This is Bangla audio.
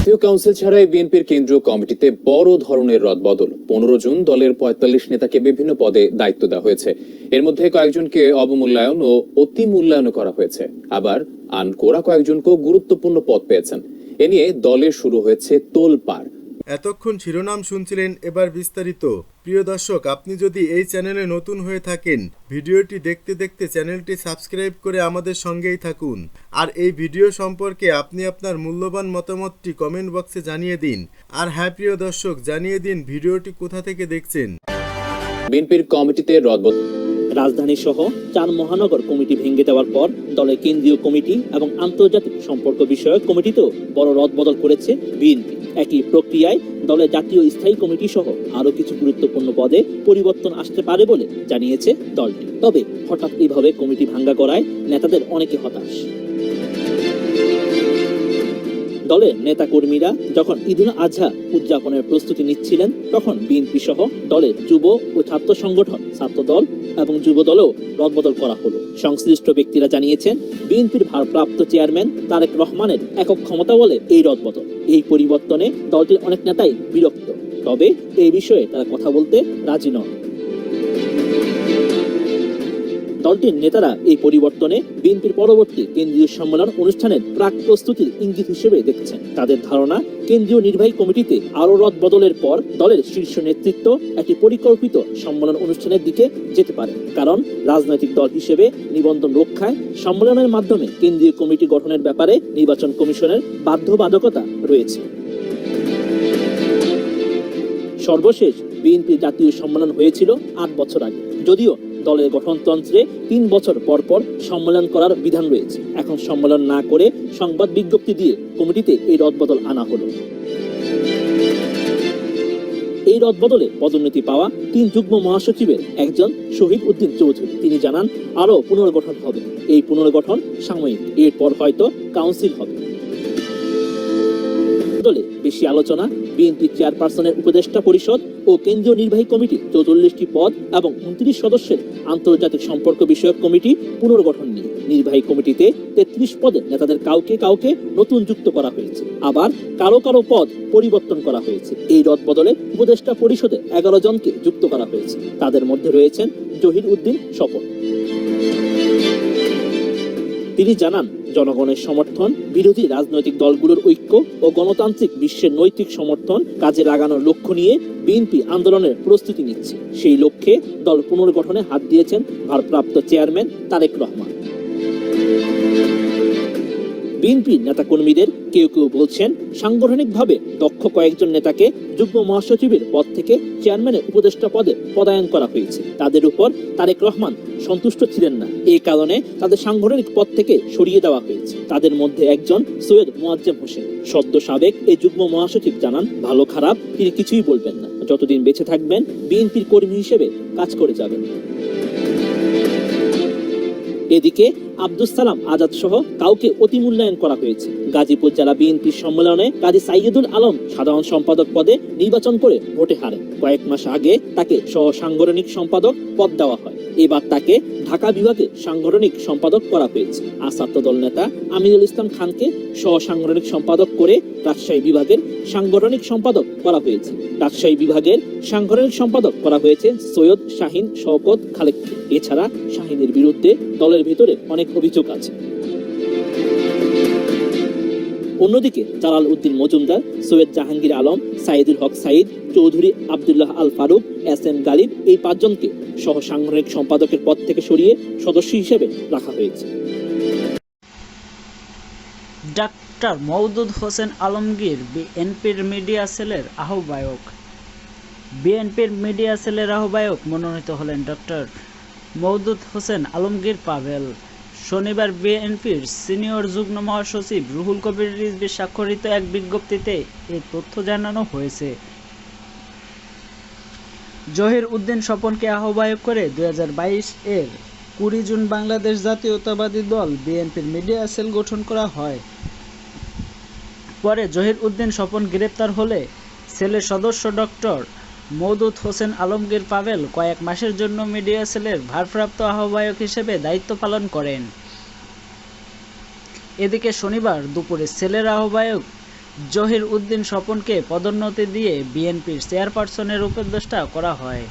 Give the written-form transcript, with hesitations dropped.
জাতীয় কাউন্সিল ছাড়াই বিএনপির কেন্দ্রীয় কমিটিতে বড় ধরনের রদবদল। 15 জুন দলের 45 নেতাকে বিভিন্ন পদে দায়িত্ব দেওয়া হয়েছে। এর মধ্যে কয়েকজনকে অবমূল্যায়ন ও অতি মূল্যায়ন করা হয়েছে, আবার আনকোরা কয়েকজনকেও গুরুত্বপূর্ণ পদ পেয়েছেন। এ নিয়ে দলে শুরু হয়েছে তোলপাড়। এতক্ষণ শিরোনাম শুনছিলেন, এবার বিস্তারিত। প্রিয় দর্শক, আপনি যদি এই চ্যানেলে নতুন হয়ে থাকেন, ভিডিওটি দেখতে দেখতে চ্যানেলটি সাবস্ক্রাইব করে আমাদের সঙ্গেই থাকুন। আর এই ভিডিও সম্পর্কে আপনি আপনার মূল্যবান মতামতটি কমেন্ট বক্সে জানিয়ে দিন। আর হ্যাঁ প্রিয় দর্শক, জানিয়ে দিন ভিডিওটি কোথা থেকে দেখছেন। বিএনপির কমিটিতে রদবদল। রাজধানী সহ 4 মহানগর কমিটি ভেঙে দেওয়ার পর দলের কেন্দ্রীয় কমিটি এবং আন্তর্জাতিক সম্পর্ক বিষয়ক কমিটিতেও বড় রদবদল করেছে বিএনপি। একই প্রক্রিয়ায় দলের জাতীয় স্থায়ী কমিটি সহ আরও কিছু গুরুত্বপূর্ণ পদে পরিবর্তন আসতে পারে বলে জানিয়েছে দলটি। তবে হঠাৎ এইভাবে কমিটি ভাঙ্গা করায় নেতাদের অনেকে হতাশ। দলের নেতাকর্মীরা যখন ঈদুল আজহা উদযাপনের প্রস্তুতি নিচ্ছিলেন, তখন বিএনপি সহ দলের যুব ও ছাত্র সংগঠন, ছাত্রদল এবং যুব দলেও রদবদল করা হলো। সংশ্লিষ্ট ব্যক্তিরা জানিয়েছেন, বিএনপির ভারপ্রাপ্ত চেয়ারম্যান তারেক রহমানের একক ক্ষমতা বলে এই রদবদল। এই পরিবর্তনে দলটির অনেক নেতাই বিরক্ত, তবে এই বিষয়ে তারা কথা বলতে রাজি নন। দলটির নেতারা এই পরিবর্তনে বিএনপির পরবর্তী কেন্দ্রীয় সম্মেলন অনুষ্ঠানের প্রাক প্রস্তুতির ইঙ্গিত হিসেবে দেখছেন। তাদের ধারণা, কেন্দ্রীয় নির্বাহী কমিটিতে আরও রদবদলের পর দলের শীর্ষ নেতৃত্ব একটি পরিকল্পিত সম্মেলন অনুষ্ঠানের দিকে যেতে পারে। কারণ রাজনৈতিক দল হিসেবে নিবন্ধন রক্ষায় সম্মেলনের মাধ্যমে কেন্দ্রীয় কমিটি গঠনের ব্যাপারে নির্বাচন কমিশনের বাধ্যবাধকতা রয়েছে। সর্বশেষ বিএনপির জাতীয় সম্মেলন হয়েছিল 8 বছর আগে। যদিও দলের গঠনতন্ত্রে 3 বছর পর পর সম্মেলন করার বিধান রয়েছে, এখন সম্মেলন না করে সংবাদ বিজ্ঞপ্তি দিয়ে কমিটিতে এই রদবদল আনা হলো। এই রদবদলে পদোন্নতি পাওয়া 3 যুগ্ম মহাসচিবের একজন শহীদ উদ্দিন চৌধুরী। তিনি জানান, আরও পুনর্গঠন হবে। এই পুনর্গঠন সাময়িক, এরপর হয়তো কাউন্সিল হবে। দলে বেশি আলোচনা বিএনপি চেয়ারপারসনের উপদেষ্টা পরিষদ ও কেন্দ্রীয় নির্বাহী কমিটি 44টি পদ এবং 29 সদস্যের আন্তর্জাতিক সম্পর্ক বিষয়ক কমিটি পুনর্গঠন নিয়ে। নির্বাহী কমিটিতে 33 পদে নেতাদের কাউকে কাউকে নতুন যুক্ত করা হয়েছে, আবার কারো কারো পদ পরিবর্তন করা হয়েছে। এই রদবদলে উপদেষ্টা পরিষদে 11 জনকে যুক্ত করা হয়েছে। তাদের মধ্যে রয়েছেন জহির উদ্দিন স্বপন। তিনি জানান, জনগণের সমর্থন, বিরোধী রাজনৈতিক দলগুলোর ঐক্য ও গণতান্ত্রিক বিশ্বের নৈতিক সমর্থন কাজে লাগানোর লক্ষ্য নিয়ে বিএনপি আন্দোলনের প্রস্তুতি নিচ্ছে। সেই লক্ষ্যে দল পুনর্গঠনে হাত দিয়েছেন ভারপ্রাপ্ত চেয়ারম্যান তারেক রহমান। বিএনপির নেতাকর্মীদের কেউ কেউ বলছেন, সাংগঠনিকভাবে দক্ষ কয়েকজন নেতাকে যুগ্ম মহাসচিবের পদ থেকে চেয়ারম্যানের উপদেষ্টা পদে পদায়ন করা হয়েছে। তাদের উপর তারেক রহমান সন্তুষ্ট ছিলেন না, এই কারণে তাদের সাংগঠনিক পদ থেকে সরিয়ে দেওয়া হয়েছে। তাদের মধ্যে একজন সৈয়দ মোয়াজ্জেম হোসেন, সদ্য সাবেক এই যুগ্ম মহাসচিব, জানান, ভালো খারাপ তিনি কিছুই বলবেন না। যতদিন বেঁচে থাকবেন বিএনপির কর্মী হিসেবে কাজ করে যাবেন। এদিকে আব্দুস সালাম আজাদ সহ কাউকে অতি মূল্যায়ন করা হয়েছে। গাজীপুর জেলা বিএনপির সম্মেলনে কাজী সাইয়েদুল আলম সাধারণ সম্পাদক পদে নির্বাচন করে ভোটে হারেন। কয়েক মাস আগে তাকে সহ সাংগঠনিক সম্পাদক পদ দেওয়া হয়। এবার তাকে ঢাকা বিভাগে সাংগঠনিক সম্পাদক করা হয়েছে। আর ছাত্রদল নেতা আমিনুল ইসলাম খানকে সহ সাংগঠনিক সম্পাদক করে রাজশাহী বিভাগের সাংগঠনিক সম্পাদক করা হয়েছে। রাজশাহী বিভাগের সাংগঠনিক সম্পাদক করা হয়েছে সৈয়দ শাহিন শওকত খালেককে। এছাড়া শাহিনের বিরুদ্ধে দলের ভিতরে অনেক অভিযোগ আছে। অন্যদিকে জালাল উদ্দিন মজুমদার, সৈয়দ জাহাঙ্গীর আলম, সাইদুল হক সাইদ, চৌধুরী আব্দুল্লাহ আল ফারুক, এস এম গালিব, এই 5 জনকে সহ সাংগঠনিক সম্পাদকের পদ থেকে সরিয়ে সদস্য হিসেবে রাখা হয়েছে। ডাক্তার মওদুদ হোসেন আলমগীর বিএনপির মিডিয়া সেলের আহ্বায়ক। বিএনপির মিডিয়া সেলের আহ্বায়ক মনোনীত হলেন ডক্টর মওদুদ হোসেন আলমগীর পাভেল। শনিবার বিএনপির সিনিয়র যুগ্ম মহাসচিব রুহুল কবির রিজভী স্বাক্ষরিত এক বিজ্ঞপ্তিতে এই তথ্য জানানো হয়েছে। জহির উদ্দিন স্বপনকে আহ্বায়ক করে 2022 এর 20 জুন বাংলাদেশ জাতীয়তাবাদী দল বিএনপির মিডিয়া সেল গঠন করা হয়। পরে জহির উদ্দিন স্বপন গ্রেপ্তার হলে সেলের সদস্য ডক্টর মওদুদ হোসেন আলমগীর পাভেল কয়েক মাসের জন্য মিডিয়া সেলের ভারপ্রাপ্ত আহ্বায়ক হিসেবে দায়িত্ব পালন করেন। এদিকে শনিবার দুপুরে সেলের আহ্বায়ক জহির উদ্দিন স্বপনকে পদোন্নতি দিয়ে বিএনপির চেয়ারপারসনের উপদেষ্টা করা হয়।